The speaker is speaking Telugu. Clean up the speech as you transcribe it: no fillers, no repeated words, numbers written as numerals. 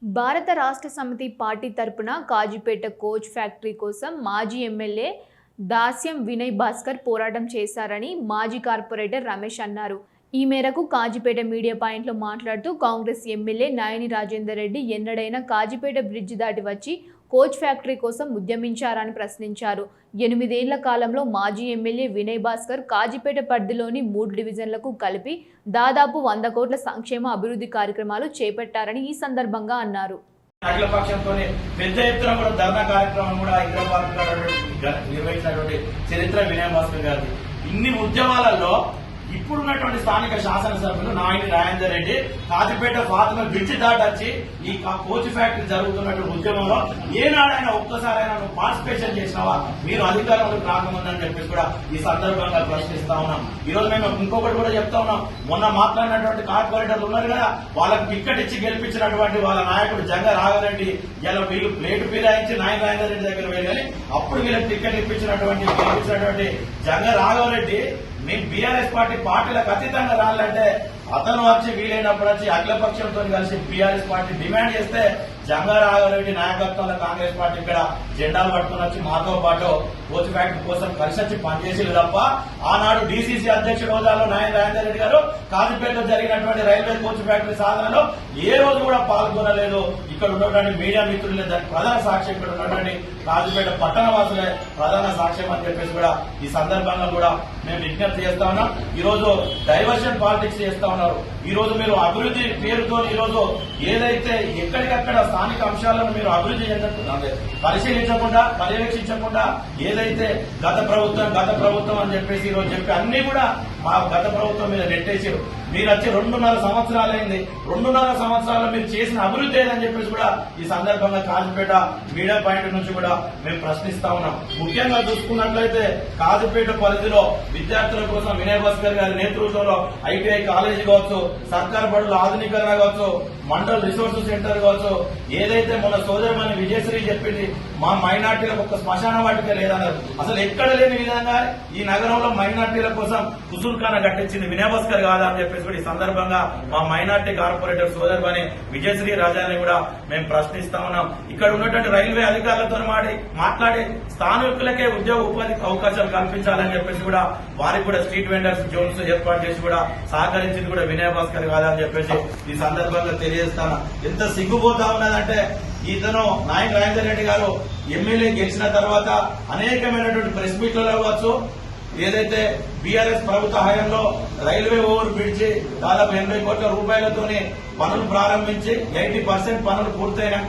భారత రాష్ట్ర సమితి పార్టీ తరపున కాజీపేట కోచ్ ఫ్యాక్టరీ కోసం మాజీ ఎమ్మెల్యే దాస్యం వినయ్ భాస్కర్ పోరాటం చేశారని మాజీ కార్పొరేటర్ రమేష్ అన్నారు. ఈ మేరకు కాజీపేట మీడియా పాయింట్లో మాట్లాడుతూ కాంగ్రెస్ ఎమ్మెల్యే నాయని రాజేందర్ రెడ్డి ఎన్నడైనా కాజీపేట బ్రిడ్జి దాటి వచ్చి కోచ్ ఫ్యాక్టరీ కోసం ఉద్యమించారని ప్రశ్నించారు. 8 ఏళ్ల కాలంలో మాజీ ఎమ్మెల్యే వినయ్ భాస్కర్ కాజీపేట పరిధిలోని 3 డివిజన్లకు కలిపి దాదాపు 100 కోట్ల సంక్షేమ అభివృద్ధి కార్యక్రమాలు చేపట్టారని ఈ సందర్భంగా అన్నారు. పెద్ద ఎత్తున కూడా ధర్నా కార్యక్రమం కూడా నిర్వహించినటువంటి చరిత్ర వినయ్ భాస్కర్ గారిది. ఇన్ని ఉద్యమాలలో ఇప్పుడున్నటువంటి స్థానిక శాసనసభ్యులు నాయని రాజేందర్ రెడ్డి కాజీపేట ఫాతిమా బ్రిడ్జి దాటొచ్చి ఈ కోచ్ ఫ్యాక్టరీ జరుగుతున్నటువంటి ఉద్యమంలో ఏనాడైనా ఒక్కసారైనా నువ్వు పార్టిసిపేషన్ చేసినావా, మీరు అధికారంలోకి రాకముందని చెప్పేసి కూడా ఈ సందర్భంగా ప్రశ్నిస్తా ఉన్నాం. ఈ రోజు మేము ఇంకొకటి కూడా చెప్తా ఉన్నాం. మొన్న మాట్లాడినటువంటి కార్పొరేటర్లు ఉన్నారు కదా, వాళ్ళకి టికెట్ ఇచ్చి గెలిపించినటువంటి వాళ్ళ నాయకుడు జంగ రాఘవరెడ్డి ఇలా వీళ్ళు ప్లేటు ఫిరాయించి నాయని రాజేందర్ రెడ్డి దగ్గర వెళ్ళి అప్పుడు వీళ్ళకి టికెట్ గెలిపించినటువంటి జంగ రాఘవరెడ్డి మీ బీఆర్ఎస్ పార్టీలకు అతీతంగా రాలంటే అతను వచ్చి వీలైనప్పుడు వచ్చి అఖిలపక్షంతో కలిసి బీఆర్ఎస్ పార్టీ డిమాండ్ చేస్తే జంగా రాఘవరెడ్డి నాయకత్వంలో కాంగ్రెస్ పార్టీ ఇక్కడ జెండాలు పట్టుకుని వచ్చి మాతో పాటు కోచ్ ఫ్యాక్టరీ కోసం కలిసి వచ్చి పనిచేసేది తప్ప ఆనాడు డీసీసీ అధ్యక్షుడు హోదాలో నాయని రాజేందర్ రెడ్డి గారు కాజీపేటలో జరిగినటువంటి రైల్వే కోచ్ ఫ్యాక్టరీ సాధనలో ఏ రోజు కూడా పాల్గొనలేదు. ఇక్కడ ఉన్నటువంటి మీడియా మిత్రులే దానికి ప్రధాన సాక్ష్యం, ఇక్కడ ఉన్నటువంటి కాజీపేట పట్టణ వాసులే ప్రధాన సాక్ష్యం అని చెప్పేసి కూడా ఈ సందర్భంగా కూడా మేము విజ్ఞప్తి చేస్తా ఉన్నాం. ఈ రోజు డైవర్షన్ పాలిటిక్స్ చేస్తా ఉన్నారు. ఈ రోజు మీరు అభివృద్ధి పేరుతో ఈ రోజు ఏదైతే ఎక్కడికక్కడ స్థానిక అంశాలను మీరు అభివృద్ధి పరిశీలించకుండా పర్యవేక్షించకుండా ఏదైతే గత ప్రభుత్వం అని చెప్పేసి ఈ రోజు చెప్పి అన్ని కూడా మా గత ప్రభుత్వం మీద నెట్టేసారు. మీరు వచ్చి 2.5 సంవత్సరాలైంది. 2.5 సంవత్సరాల్లో మీరు చేసిన అభివృద్ధి ఏదని చెప్పేసి కూడా ఈ సందర్భంగా కాజీపేట మీడియా పాయింట్ నుంచి కూడా మేము ప్రశ్నిస్తా ఉన్నాం. ముఖ్యంగా చూసుకున్నట్లయితే కాజీపేట పరిధిలో విద్యార్థుల కోసం వినయ్ భాస్కర్ గారి నేతృత్వంలో ఐటీఐ కాలేజీ కావచ్చు, సర్కార్ బడుల ఆధునీకరణ కావచ్చు, మండల్ రిసోర్స్ సెంటర్ కావచ్చు, ఏదైతే మన సోదరమని విజయశ్రీ చెప్పింది మా మైనార్టీలకు ఒక శ్మశాన వాటిక లేదన్నారు. అసలు ఎక్కడ లేని విధంగా ఈ నగరంలో మైనార్టీల కోసం కుసుల్ఖానా కట్టించింది వినయ్ భాస్కర్ కాదా అని చెప్పేసి కూడా ఈ సందర్భంగా మా మైనార్టీ కార్పొరేటర్ సోదరమని విజయశ్రీ రాజాని కూడా మేము ప్రశ్నిస్తా ఉన్నాం. ఇక్కడ ఉన్నటువంటి రైల్వే అధికారులతో మాట్లాడి స్థానికులకే ఉద్యోగ ఉపాధి అవకాశాలు కల్పించాలని చెప్పేసి కూడా వారికి కూడా స్ట్రీట్ వెండర్స్ జోన్స్ ఏర్పాటు చేసి కూడా సహకరించింది కూడా వినయ్ భాస్కర్ కాదా అని చెప్పేసి ఈ సందర్భంగా తెలియజేస్తాను. ఎంత సిగ్గుపోతా ఉన్నదంటే ఇతను నాయని రాజేందర్ రెడ్డి గారు ఎమ్మెల్యే గెలిచిన తర్వాత అనేకమైనటువంటి ప్రెస్ మీట్లలో కావచ్చు, ఏదైతే బీఆర్ఎస్ ప్రభుత్వ హయాంలో రైల్వే ఓవర్ బ్రిడ్జి దాదాపు 80 కోట్ల రూపాయలతోనే పనులు ప్రారంభించి 80% పనులు పూర్తయినాక